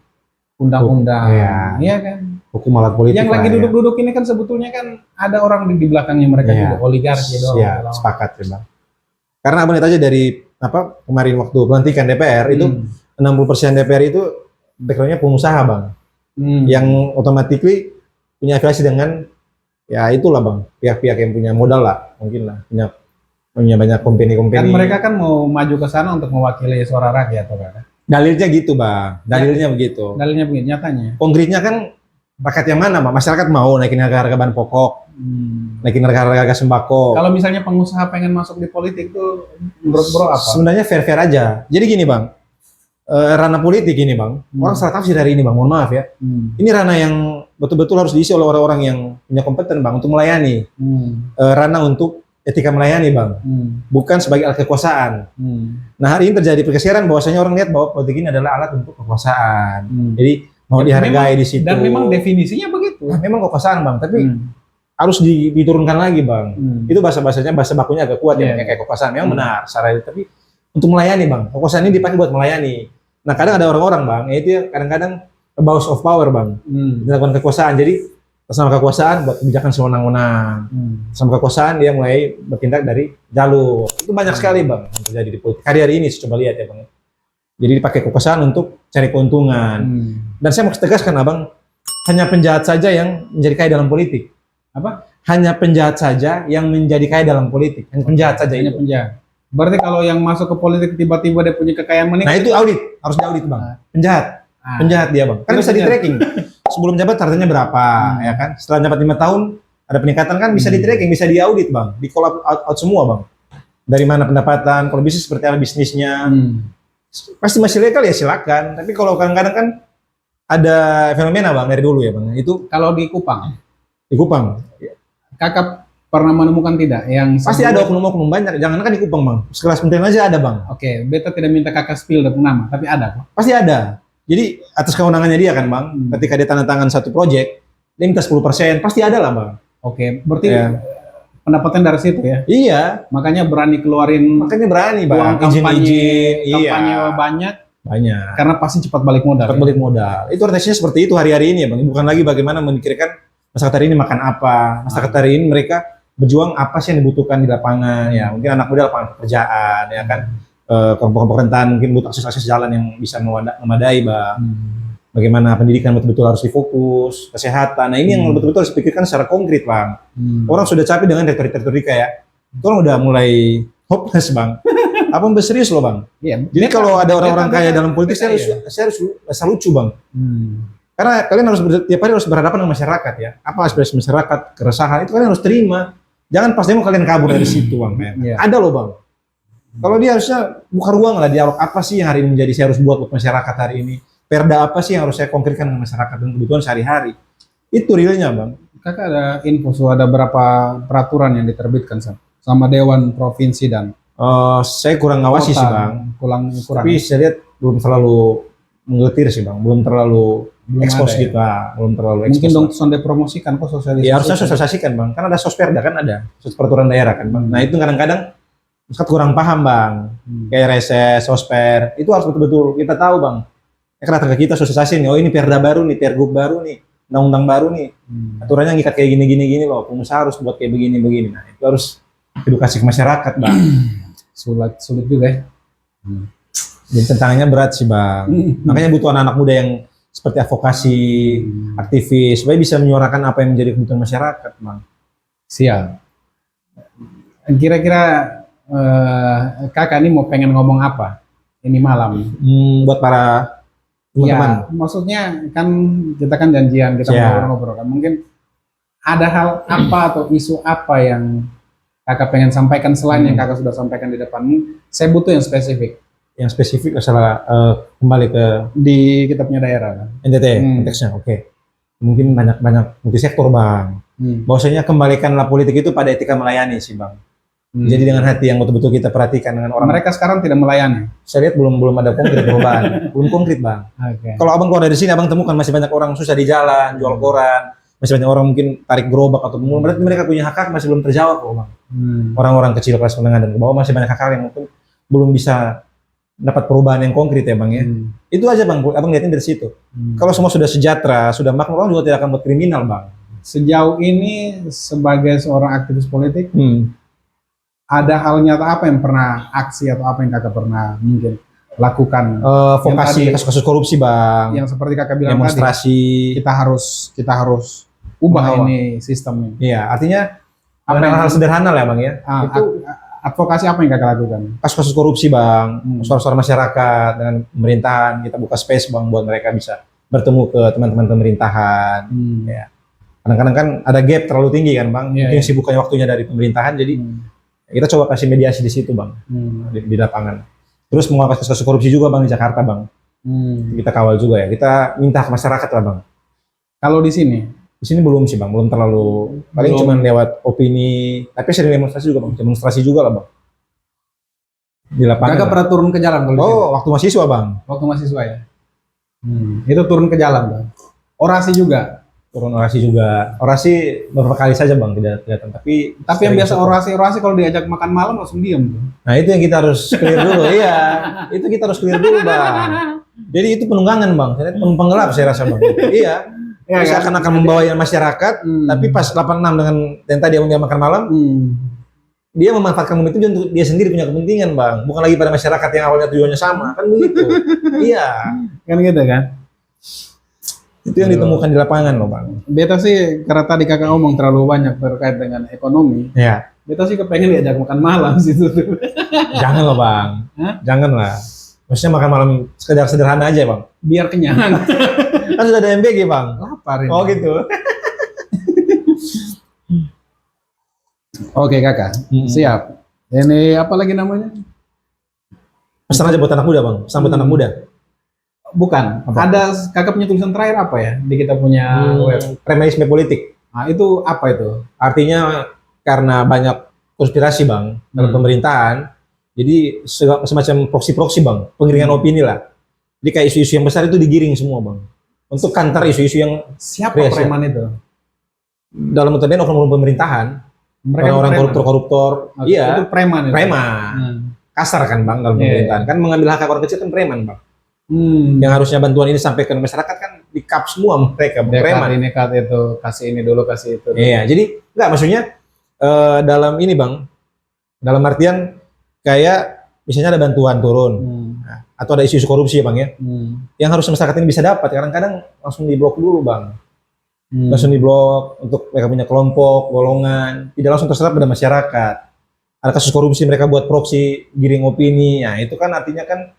undang-undang, iya kan? Hukum alat politik. Yang lagi duduk-duduk ini kan sebetulnya kan ada orang di belakangnya mereka juga, oligarki doang. Iya, sepakat ya bang. Karena abang lihat aja dari kemarin waktu pelantikan DPR itu 60% DPR itu backgroundnya pengusaha bang, yang otomatis punya afiliasi dengan itulah bang, pihak-pihak yang punya modal lah, mungkin lah punya banyak company. Kan mereka kan mau maju ke sana untuk mewakili suara rakyat, kan? Dalilnya gitu bang, dalilnya begitu. Dalilnya begitu, nyatanya. Konkretnya kan rakyat yang mana bang? Masyarakat mau naikin harga bahan pokok, naikin harga sembako. Kalau misalnya pengusaha pengen masuk di politik tuh, menurut bro apa? Sebenarnya fair aja. Jadi gini bang, ranah politik ini bang, orang salah tafsir hari ini bang, mohon maaf ya. Ini ranah yang betul-betul harus diisi oleh orang-orang yang punya kompeten bang untuk melayani. Ranah untuk etika melayani bang, bukan sebagai alat kekuasaan. Nah hari ini terjadi pergeseran bahwasanya orang lihat bahwa politik ini adalah alat untuk kekuasaan. Jadi mau dihargai di situ. Dan memang definisinya begitu. Nah, memang kekuasaan bang, tapi harus diturunkan lagi bang. Itu bahasa bakunya agak kuat ya, kayak kekuasaan. Memang benar, tapi untuk melayani bang, kekuasaan ini dipakai buat melayani. Nah kadang ada orang-orang bang, itu kadang-kadang abuse of power bang, dilakukan kekuasaan. Jadi sama kekuasaan buat kebijakan sewenang-wenang, sama kekuasaan dia mulai bertindak dari jalur. Itu banyak sekali bang yang terjadi di politik. Hari ini coba lihat ya bang. Jadi dipakai kekuasaan untuk cari keuntungan. Dan saya mau tegaskan abang, hanya penjahat saja yang menjadi kaya dalam politik. Apa? Hanya penjahat saja yang menjadi kaya dalam politik. Hanya penjahat saja. Hanya itu. penjahat. Berarti kalau yang masuk ke politik tiba-tiba dia punya kekayaan meningkat. Nah itu audit, harus diaudit bang. Penjahat, penjahat dia bang. Kan bisa di tracking. Sebelum jabat hartanya berapa, ya kan? Setelah jabat 5 tahun ada peningkatan kan bisa di tracking, bisa diaudit bang, di call out semua bang. Dari mana pendapatan, kalau bisnis seperti apa bisnisnya. Pasti masih legal ya silakan. Tapi kalau kadang-kadang kan ada fenomena bang dari dulu ya bang. Itu kalau di Kupang. Di Kupang. Kakak pernah menemukan tidak yang pasti ada oknum-oknum banyak. Jangan kan di Kupang bang. Sekelas menteri aja ada bang. Oke, beta tidak minta kakak spill dan nama, tapi ada kok. Pasti ada. Jadi atas kewenangannya dia kan bang. Ketika dia tanda tangan satu proyek, dia minta 10%. Pasti ada lah bang. Oke, berarti pendapatan dari situ ya? Iya. Makanya berani keluarin. Makanya berani bang. Uang kampanye, kampanye banyak. Banyak. Karena pasti cepat balik modal. Cepat balik modal. Itu artinya seperti itu hari-hari ini ya bang. Bukan lagi bagaimana memikirkan masyarakat hari ini makan apa. Masyarakat hari ini mereka berjuang apa sih yang dibutuhkan di lapangan. Ya mungkin anak muda lapangan pekerjaan ya kan. Kelompok-kelompok rentan mungkin butuh akses jalan yang bisa memadai bang. Bagaimana pendidikan betul-betul harus difokus, kesehatan. Nah ini yang betul-betul harus dipikirkan secara konkret bang. Orang sudah capek dengan retorika ya. Itu orang udah mulai hopeless bang. Apa serius loh bang? Iya. Jadi kalau ada orang-orang kaya dalam politik, saya harus lucu bang. Karena kalian harus tiap hari harus berhadapan dengan masyarakat ya. Apa aspirasi masyarakat, keresahan itu kalian harus terima. Jangan pas demo kalian kabur dari situ bang. Ada loh bang. Kalau dia harusnya buka ruang lah dialog apa sih yang hari ini menjadi saya harus buat masyarakat hari ini. Perda apa sih yang harus saya konkretkan dengan masyarakat dan kebutuhan sehari-hari. Itu realnya bang. Kakak ada info ada berapa peraturan yang diterbitkan sama Dewan Provinsi dan saya kurang ngawasi sih bang. Kurang. Tapi saya lihat belum terlalu menggetir sih bang. Belum terlalu ekspos ya? Kita. Belum terlalu ekspos. Mungkin dong sonde promosikan kok sosialisasi. Ya harusnya sosialisasikan bang. Kan ada sosperda kan ada. Peraturan daerah kan bang. Nah itu kadang-kadang masyarakat kurang paham bang. Kayak reses, sosper. Itu harus betul-betul kita tahu bang. Karena kita sosialisasi nih, oh ini perda baru nih, pergub baru nih, undang-undang baru nih, aturannya ngikat kayak gini loh, pengusaha harus buat kayak begini. Nah itu harus edukasi ke masyarakat bang. Sulit juga ya. Jadi tantangannya berat sih bang. Makanya butuh anak-anak muda yang seperti advokasi, aktivis, supaya bisa menyuarakan apa yang menjadi kebutuhan masyarakat bang. Siap. Kira-kira kakak ini mau pengen ngomong apa ini malam? Buat para teman-teman. Ya, maksudnya kan kita kan janjian kita ngobrol kan. Mungkin ada hal apa atau isu apa yang kakak pengen sampaikan selain yang kakak sudah sampaikan di depan. Saya butuh yang spesifik. Yang spesifik masalah kembali ke di kita punya daerah. NTT konteksnya, oke. Mungkin banyak multisektor bang. Bahwasanya kembalikanlah politik itu pada etika melayani sih bang. Jadi dengan hati yang betul-betul kita perhatikan dengan orang. Mereka sekarang tidak melayani. Saya lihat belum ada konkret perubahan. Belum konkret bang. Kalau abang keluar dari sini abang temukan masih banyak orang susah di jalan, jual koran, masih banyak orang mungkin tarik gerobak atau berarti mereka punya hak masih belum terjawab kok bang. Orang-orang kecil kelas menengah dan ke bawah masih banyak hak yang mungkin belum bisa dapat perubahan yang konkret ya bang ya. Itu aja bang, abang lihatnya dari situ. Kalau semua sudah sejahtera, sudah makmur, orang juga tidak akan buat kriminal bang. Sejauh ini sebagai seorang aktivis politik, ada hal nyata apa yang pernah aksi atau apa yang kakak pernah mungkin lakukan? Vokasi kasus-kasus korupsi bang. Yang seperti kakak bilang demonstrasi. Tadi, kita harus ubah ini sistemnya. Iya, artinya hal-hal sederhana lah bang ya. Itu advokasi apa yang kakak lakukan? Kasus-kasus korupsi bang, suara-suara masyarakat dengan pemerintahan, kita buka space bang buat mereka bisa bertemu ke teman-teman pemerintahan. Ya. Kadang-kadang kan ada gap terlalu tinggi kan bang, mungkin sibuknya waktunya dari pemerintahan, jadi kita coba kasih mediasi di situ bang, di lapangan. Terus mengawal kasus korupsi juga bang di Jakarta bang, kita kawal juga ya. Kita minta ke masyarakat lah bang. Kalau di sini belum sih bang, belum terlalu. Paling cuma lewat opini. Tapi sering demonstrasi juga lah bang. Di lapangan. Kakak pernah turun ke jalan kalau waktu mahasiswa bang. Waktu mahasiswa ya. Itu turun ke jalan bang. Orasi juga. Turun orasi juga. Orasi beberapa kali saja bang, tidak kelihatan. Tapi yang biasa orasi kalau diajak makan malam langsung diam. Nah itu yang kita harus clear dulu. Iya, itu kita harus clear dulu bang. Jadi itu penunggangan bang. Saya penumpang gelap saya rasa bang. Iya. Ya, akan membawa yang masyarakat, tapi pas 86 dengan yang tadi yang makan malam, dia memanfaatkan momen itu untuk dia sendiri punya kepentingan, Bang. Bukan lagi pada masyarakat yang awalnya tujuannya sama, kan begitu. Iya. Kan gitu kan? Itu yang ditemukan di lapangan loh, Bang. Beta sih karena tadi kakak ngomong terlalu banyak terkait dengan ekonomi. Ya. Beta sih kepengen diajak makan malam situ tuh. Jangan loh, Bang. Jangan lah. Maksudnya makan malam sekedar sederhana aja, Bang. Biar kenyang. Kan sudah ada MBG, Bang. Lapar ini. Oh gitu. Oke kakak, siap. Ini apa lagi namanya? Pesan aja buat anak muda, Bang. Pesan buat anak muda. Bukan. Apa? Ada kakak punya tulisan terakhir apa ya di kita punya web? Premanisme politik. Nah, itu apa itu? Artinya karena banyak konspirasi, Bang, dalam pemerintahan. Jadi semacam proksi-proksi, Bang. Penggiringan opini lah. Jadi kayak isu-isu yang besar itu digiring semua, Bang. Untuk kantor isu-isu yang Siapa kreasi. preman itu? Dalam notabene oknum pemerintahan. Orang-orang koruptor-koruptor. Okay. Iya. Itu preman itu. Preman. Kasar kan, Bang, dalam pemerintahan. Kan mengambil hak orang kecil kan preman, Bang. Yang harusnya bantuan ini sampai ke masyarakat kan di-cut semua mereka, preman. Ini cut itu, kasih ini dulu, kasih itu. Iya, jadi enggak maksudnya dalam ini, Bang. Dalam artian kayak misalnya ada bantuan turun. Atau ada isu-isu korupsi ya, Bang ya. Yang harus masyarakat ini bisa dapat, kadang-kadang langsung diblok dulu, Bang. Langsung diblok untuk mereka punya kelompok, golongan, tidak langsung terserap pada masyarakat. Ada kasus korupsi mereka buat proksi, giring opini, nah itu kan artinya kan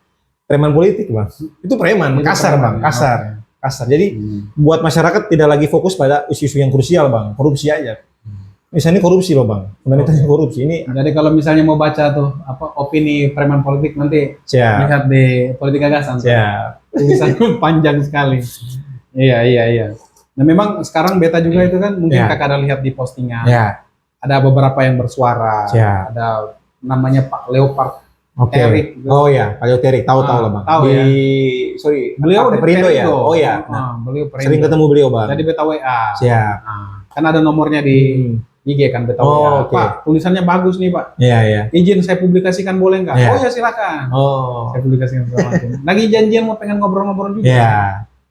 preman politik, Bang. Itu preman, kasar, Bang, kasar. Kasar. Jadi buat masyarakat tidak lagi fokus pada isu-isu yang krusial, Bang, korupsi aja. Misalnya korupsi loh, Bang, fundamentalnya korupsi ini. Jadi kalau misalnya mau baca tuh apa opini preman politik nanti lihat di Politik Gagasan. Tulisannya panjang sekali. Iya. Nah memang sekarang beta juga itu kan mungkin kakak ada lihat di postingan. Ada beberapa yang bersuara. Ada namanya Pak Leopard Terik. Oh ya, Pak Leopard Terik, tahu lah, Bang. Tahu ya. Sorry, beliau di Perindo ya. Oh ya. Beliau Perindo. Sering ketemu beliau, Bang. Jadi beta WA. Siap. Kan ada nomornya di IG kan beta WA. Pak, tulisannya bagus nih, Pak. Iya. Izin saya publikasikan boleh nggak? Oh ya silakan. Saya publikasikan segala macam. Lagi janjian mau pengen ngobrol-ngobrol juga. Iya.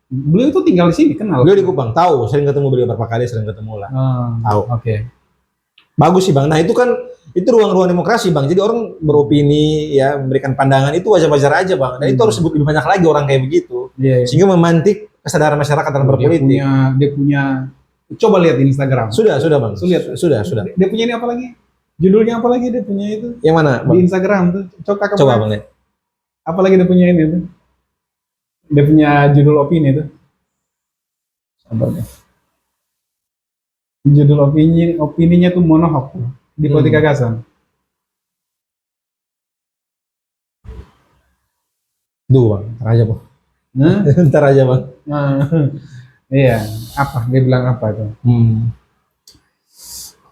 Beliau itu tinggal di sini, kenal. Beliau di Kupang, tahu, sering ketemu beliau berapa kali, sering ketemu lah. Tahu. Oke. Bagus sih, Bang. Nah, itu kan itu ruang-ruang demokrasi, Bang. Jadi orang beropini ya, memberikan pandangan itu wajar-wajar aja, Bang. Dan itu harus lebih banyak lagi orang kayak begitu. Sehingga memantik kesadaran masyarakat dalam berpolitik. Dia punya coba lihat di Instagram. Sudah, Bang. Sudah. Dia punya ini apa lagi? Judulnya apa lagi dia punya itu? Yang mana, Bang? Di Instagram tuh. Coba, Bang, lihat. Apa lagi dia punya ini tuh? Dia punya judul opini tuh. Sabar deh. Judul opininya tuh monohok tuh, di Politik Gagasan. Bang. Ntar aja, Bang. Ntar aja, Bang. Iya. Apa? Dia bilang apa itu?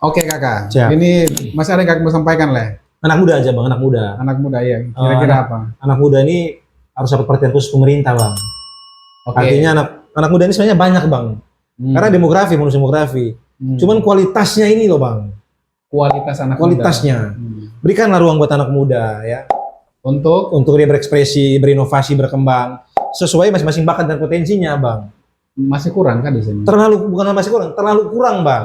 Oke, kakak. Siap. Ini masih ada yang kakak mau sampaikan lah. Anak muda aja, Bang. Anak muda. Anak muda ya. Kira-kira apa? Anak muda ini harus dapat perhatian khusus pemerintah, Bang. Artinya anak muda ini sebenarnya banyak, Bang. Karena bonus demografi. Cuman kualitasnya ini loh, Bang. Kualitasnya. Berikanlah ruang buat anak muda ya. Untuk dia berekspresi, berinovasi, berkembang sesuai masing-masing bakat dan potensinya, Bang. Masih kurang kan di sini? Terlalu kurang, Bang.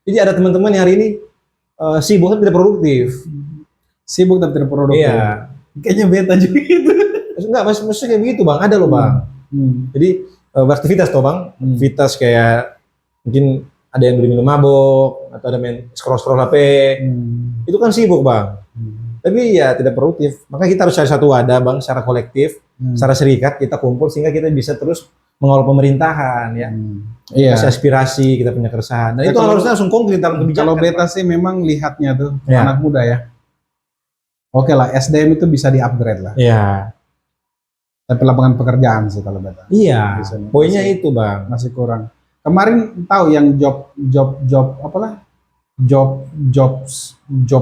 Jadi ada teman-teman yang hari ini sibuk tapi tidak produktif. Iya. Kayaknya beta juga gitu. Enggak, maksudnya kayak begitu, Bang. Ada loh, Bang. Jadi beraktivitas toh, Bang. Aktivitas kayak mungkin ada yang minum mabok atau ada main scroll HP. Itu kan sibuk, Bang. Tapi ya tidak produktif. Maka kita harus cari satu wadah, Bang, secara kolektif, secara serikat kita kumpul sehingga kita bisa terus mengawal pemerintahan ya. Kasih aspirasi, kita punya keresahan. Dan itu harusnya langsung konkret dalam kebijakan. Kalau beta sih memang lihatnya tuh anak muda ya. Oke lah, SDM itu bisa di-upgrade lah. Iya. Tapi lapangan pekerjaan sih kalau beta. Iya. Poinnya itu, Bang. Masih kurang. Kemarin tahu yang job apalah? Job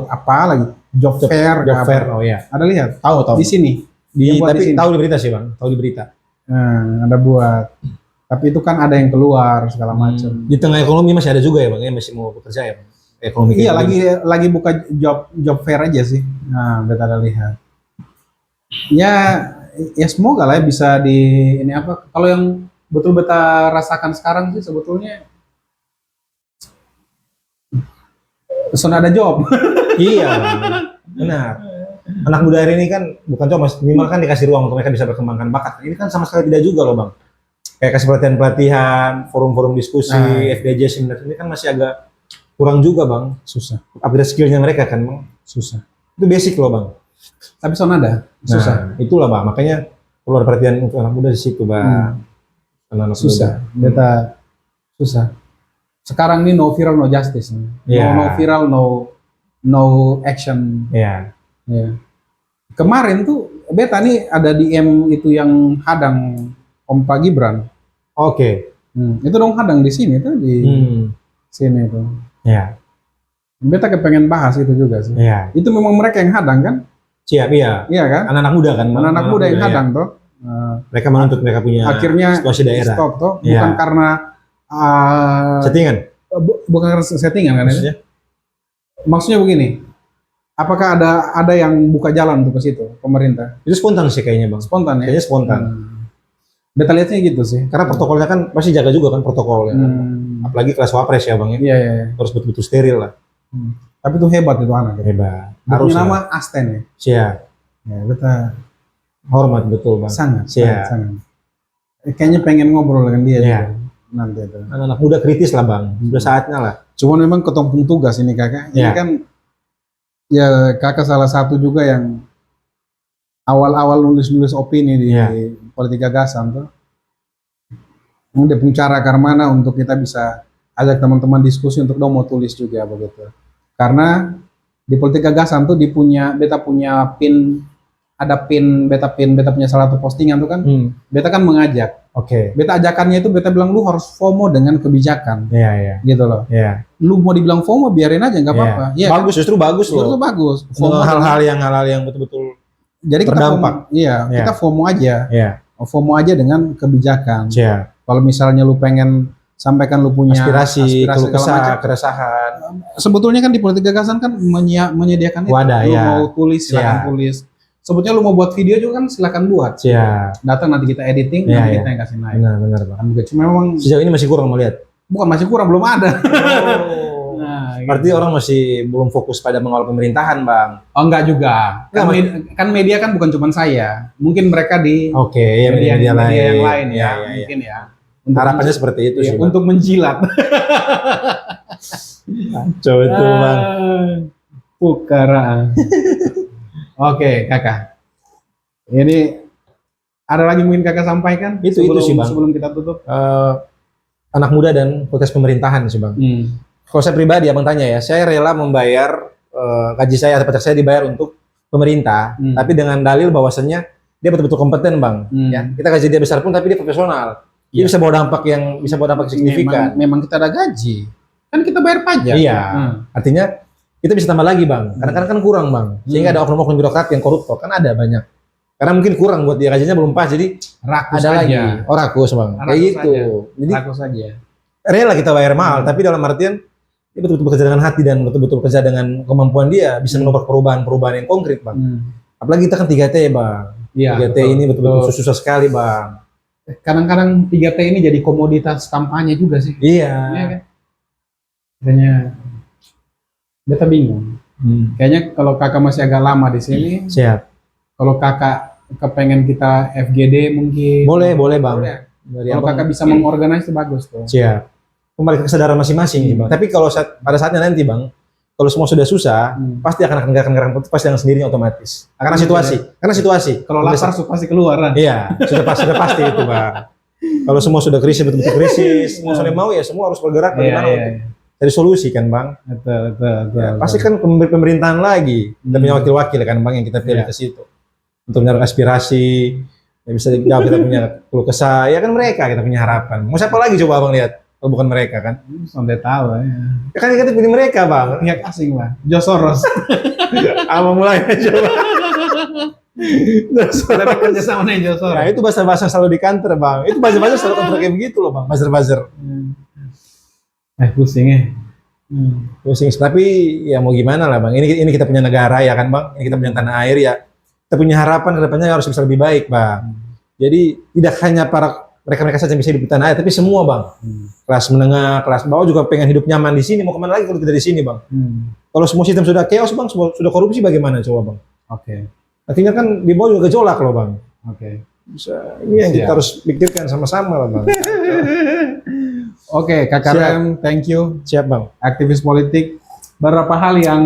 apa lagi? Job fair. Oh iya. Ada lihat? Tahu. Di sini. Tapi tahu di berita sih, Bang. Tahu di berita. Ada buat. Tapi itu kan ada yang keluar segala macam. Di tengah ekonomi masih ada juga ya, Bang, ya masih mau bekerja ya, Bang. Ekonomi. Iya, lagi buka job fair aja sih. Nah, beta ada lihat. Ya semoga lah ya bisa di ini apa. Kalau yang betul beta rasakan sekarang sih sebetulnya sudah ada job. Iya, Bang. Benar. Anak muda hari ini kan bukan cuma minimal kan dikasih ruang untuk mereka bisa berkembangkan bakat. Ini kan sama sekali tidak juga loh, Bang. Kayak kasih pelatihan-pelatihan, forum-forum diskusi, FDJ seminar ini kan masih agak kurang juga, Bang. Susah. Upgrade skillnya mereka kan, Bang. Susah. Itu basic loh, Bang. Tapi soalnya ada. Susah. Nah, itulah, Bang. Makanya perlu ada perhatian untuk anak muda di situ, Bang. Anak-anak susah. muda. Beta susah. Sekarang ini no viral, no justice. No viral, no action. Iya. Ya. Kemarin tuh beta nih ada DM itu yang hadang Om Pak Gibran. Oke. Itu dong hadang di sini tuh di sini tuh. Iya. Beta kepengen bahas itu juga sih. Iya. Itu memang mereka yang hadang kan? Siap, iya. Iya kan? Anak-anak muda kan? Anak-anak muda yang hadang tuh. Mereka menuntut mereka punya akhirnya situasi daerah. Stop tuh. Bukan karena settingan. Bukan karena settingan kan? Maksudnya begini. Apakah ada yang buka jalan untuk ke situ, pemerintah? Itu spontan sih kayaknya, Bang. Spontan ya? Kayaknya spontan. Beta lihatnya gitu sih. Karena protokolnya kan pasti jaga juga kan protokolnya. Apalagi kelas wapres ya, Bang. Iya. Harus betul-betul steril lah. Tapi itu hebat itu anak. Hebat. Harus nama Asten ya? Siap. Ya, beta hormat betul, Bang. Sangat. Kayaknya pengen ngobrol dengan dia juga. Nanti itu. Anak-anak muda kritis lah, Bang. Sudah saatnya lah. Cuman memang ketumpung tugas ini kakak. Ini kan ya kakak salah satu juga yang awal-awal nulis opini di politik gagasan tuh. Dia punya cara karmana untuk kita bisa ajak teman-teman diskusi untuk dong mau tulis juga begitu. Karena di politik gagasan tuh beta punya beta punya salah satu postingan tuh kan. Beta kan mengajak. Beta ajakannya itu beta bilang lu harus FOMO dengan kebijakan. Iya. Gitu loh. Iya. Lu mau dibilang FOMO biarin aja nggak apa-apa. Iya. Bagus, kan? Justru bagus loh. Justru bagus. FOMO hal-hal yang betul-betul jadi berdampak. Kita FOMO aja. Iya. FOMO aja dengan kebijakan. Iya. Kalau misalnya lu pengen sampaikan lu punya aspirasi keluh kesah, keresahan. Sebetulnya kan di politik gagasan kan menyediakan wadah, itu. Lu mau tulis silakan tulis. Sebetulnya lu mau buat video juga kan silakan buat. Datang nanti kita editing, nanti kita yang kasih naik. Benar, Bang. Cuma memang sejauh ini masih kurang melihat. Bukan masih kurang, belum ada. Berarti orang masih belum fokus pada mengawal pemerintahan, Bang. Oh, enggak juga. Kan media kan bukan cuma saya. Mungkin mereka di media yang lain ya. Mungkin ya. Harapannya seperti itu sih. Untuk menjilat. Coba itu, Bang. Pukara. Oke, kakak. Ini ada lagi mungkin kakak sampaikan? Itu sih, Bang. Sebelum kita tutup. Anak muda dan konteks pemerintahan sih, Bang. Kalau saya pribadi, Abang tanya ya, saya rela membayar gaji saya atau pajak saya dibayar untuk pemerintah, tapi dengan dalil bahwasannya dia betul-betul kompeten, Bang. Ya, kita gaji dia besar pun, tapi dia profesional. Dia bisa bawa dampak signifikan. Memang kita ada gaji, kan kita bayar pajak. Iya. Artinya kita bisa tambah lagi, Bang. Kadang-kadang kan kurang, Bang. Sehingga ada oknum-oknum birokrat yang koruptor, kan ada banyak. Karena mungkin kurang buat dia gajinya belum pas, jadi rakus ada aja. lagi. Oh, rakus, Bang. Kayak gitu. Jadi rakus aja. Rela kita bayar mahal, tapi dalam artian dia betul-betul bekerja dengan hati dan betul-betul bekerja dengan kemampuan dia bisa menopang perubahan-perubahan yang konkret, Bang. Apalagi kita kan 3T, Bang. 3T ini betul-betul susah sekali, Bang. Kadang-kadang 3T ini jadi komoditas kampanye juga sih. Iya. Kan? Kayaknya beta bingung. Kayaknya kalau kakak masih agak lama di sini. Siap. Kalau kakak kepengen kita FGD mungkin. Boleh, Bang. Kalau kakak bisa mengorganisasi itu bagus tuh. Siap. Kembali ke kesadaran masing-masing, Bang. Tapi kalau pada saatnya nanti, Bang, kalau semua sudah susah, pasti akan gerakan-gerakan pasti dengan sendirinya otomatis. Karena situasi. Kalau lapar pasti keluar. Iya, sudah pasti itu, Bang. Kalau semua sudah krisis, betul-betul krisis, semua saling mau ya semua harus bergerak bagaimana untuk cari solusi kan, Bang. Betul. Pasti kan pemerintahan lagi. Kita punya wakil-wakil kan, Bang, yang kita pilih ke situ. Untuk menaruh aspirasi, ya bisa dijawab kita punya keluh kesah, ya kan mereka kita punya harapan. Mau siapa lagi coba Abang lihat? Kalau bukan mereka kan? Sampai tahu ya. Ya kan kita pilih mereka, Bang. Pihak asing lah. Josoros. Abang mulai coba. Tapi kerja sama nih Josoros. Nah, itu bahasa-bahasa selalu di kantor, Bang. Itu bahasa-bahasa selalu kantor kayak begitu loh, Bang. Buzzer. Pusing ya. Pusing. Tapi ya mau gimana lah, Bang. Ini kita punya negara ya kan, Bang. Ini kita punya tanah air ya. Kita punya harapan ke depannya harus bisa lebih baik, Bang. Jadi tidak hanya para mereka saja yang bisa hidup di tanah air, tapi semua bang, kelas menengah, kelas bawah juga pengen hidup nyaman di sini. Mau kemana lagi kalau tidak di sini bang? Kalau semua sistem sudah chaos bang, sudah korupsi bagaimana coba bang? Artinya kan di bawah juga gejolak loh bang. Ini yang kita harus pikirkan sama-sama lah bang. Kakak Rem, thank you. Siap bang. Aktivis politik. Beberapa hal yang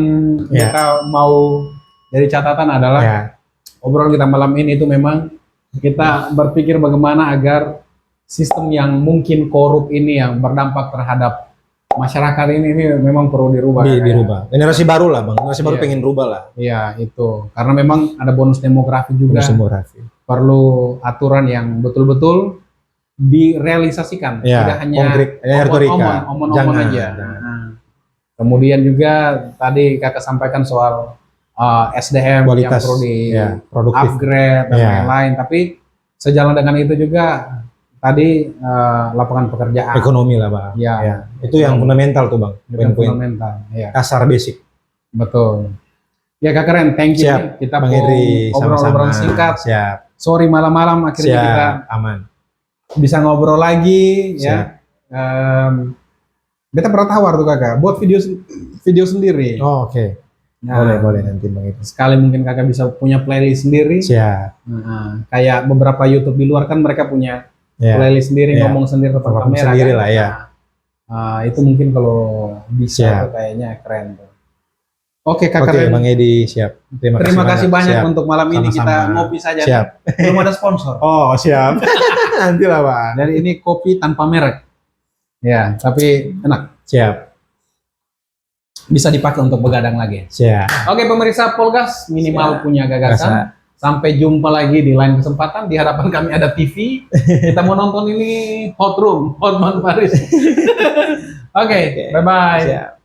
kita mau jadi catatan adalah obrolan kita malam ini itu memang kita berpikir bagaimana agar sistem yang mungkin korup ini yang berdampak terhadap masyarakat ini memang perlu dirubah. Dirubah. Generasi baru lah bang. Generasi baru pengen rubah lah. Iya itu. Karena memang ada bonus demografi juga. Bonus demografi. Perlu aturan yang betul-betul direalisasikan. Tidak hanya omong-omong aja. Kemudian juga tadi kakak sampaikan soal SDM kualitas, yang perlu di upgrade dan lain-lain. Tapi sejalan dengan itu juga tadi lapangan pekerjaan. Ekonomi lah bang. Itu yang fundamental tuh bang. Fundamental. Kasar basic. Betul. Ya Kak Ren, thank you. Siap. Kita Bang Henry, ngobrol-ngobrol singkat. Siap. Sorry malam-malam akhirnya kita aman. Bisa ngobrol lagi. Ya. Kita pernah tawar tuh kakak, buat video sendiri. Oke. Boleh nanti bang itu. Sekali mungkin kakak bisa punya playlist sendiri. Siap. Kayak beberapa YouTube di luar kan mereka punya playlist sendiri, ngomong sendiri depan kamera. Sendiri lah ya. Itu mungkin kalau bisa kayaknya keren tuh. Oke kakak Ren. Bang Edi siap. Terima kasih banyak untuk malam ini. Kita ngopi saja. Siap. Belum ada sponsor. Siap. Nanti lah bang. Dari ini kopi tanpa merek. Ya, tapi enak. Siap. Bisa dipakai untuk begadang lagi. Siap. Oke, pemirsa Polgas minimal punya gagasan. Sampai jumpa lagi di lain kesempatan. Di hadapan kami ada TV. Kita mau nonton ini Hot Room, Hotman Paris. Oke, bye-bye.